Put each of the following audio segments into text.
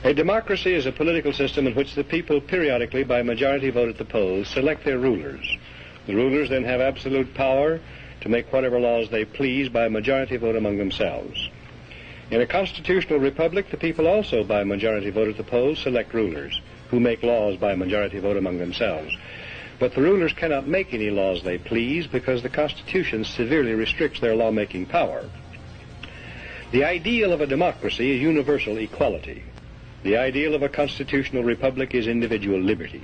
A democracy is a political system in which the people periodically, by majority vote at the polls, select their rulers. The rulers then have absolute power to make whatever laws they please by majority vote among themselves. In a constitutional republic, the people also, by majority vote at the polls, select rulers, who make laws by majority vote among themselves. But the rulers cannot make any laws they please because the Constitution severely restricts their lawmaking power. The ideal of a democracy is universal equality. The ideal of a constitutional republic is individual liberty.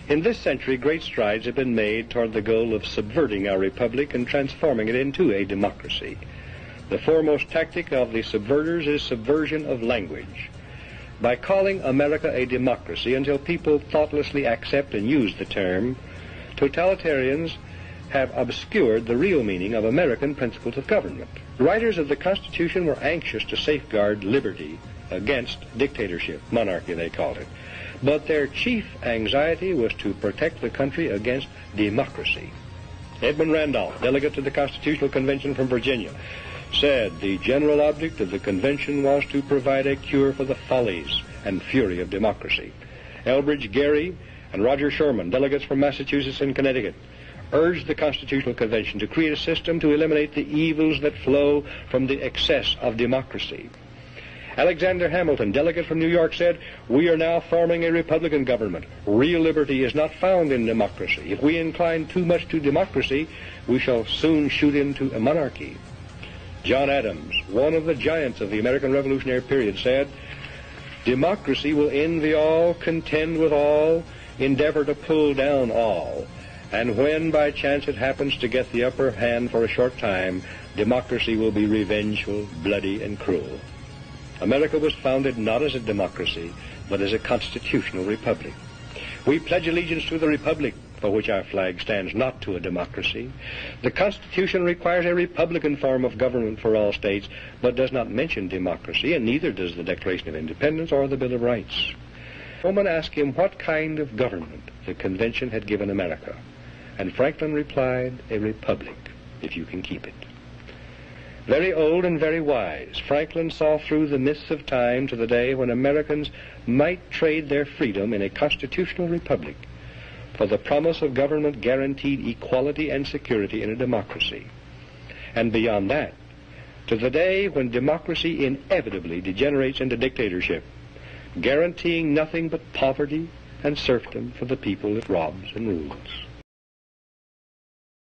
In this century, great strides have been made toward the goal of subverting our republic and transforming it into a democracy. The foremost tactic of the subverters is subversion of language. By calling America a democracy until people thoughtlessly accept and use the term, totalitarians have obscured the real meaning of American principles of government. The writers of the Constitution were anxious to safeguard liberty against dictatorship, monarchy they called it. But their chief anxiety was to protect the country against democracy. Edmund Randolph, delegate to the Constitutional Convention from Virginia, said the general object of the convention was to provide a cure for the follies and fury of democracy. Elbridge Gerry and Roger Sherman, delegates from Massachusetts and Connecticut, urged the Constitutional Convention to create a system to eliminate the evils that flow from the excess of democracy. Alexander Hamilton, delegate from New York, said, "We are now forming a Republican government. Real liberty is not found in democracy. If we incline too much to democracy, we shall soon shoot into a monarchy." John Adams, one of the giants of the American Revolutionary period, said, "Democracy will envy all, contend with all, endeavor to pull down all. And when by chance it happens to get the upper hand for a short time, democracy will be revengeful, bloody, and cruel." America was founded not as a democracy, but as a constitutional republic. We pledge allegiance to the republic for which our flag stands, not to a democracy. The Constitution requires a republican form of government for all states, but does not mention democracy, and neither does the Declaration of Independence or the Bill of Rights. Someone asked him what kind of government the convention had given America, and Franklin replied, "A republic, if you can keep it." Very old and very wise, Franklin saw through the mists of time to the day when Americans might trade their freedom in a constitutional republic for the promise of government guaranteed equality and security in a democracy. And beyond that, to the day when democracy inevitably degenerates into dictatorship, guaranteeing nothing but poverty and serfdom for the people it robs and rules.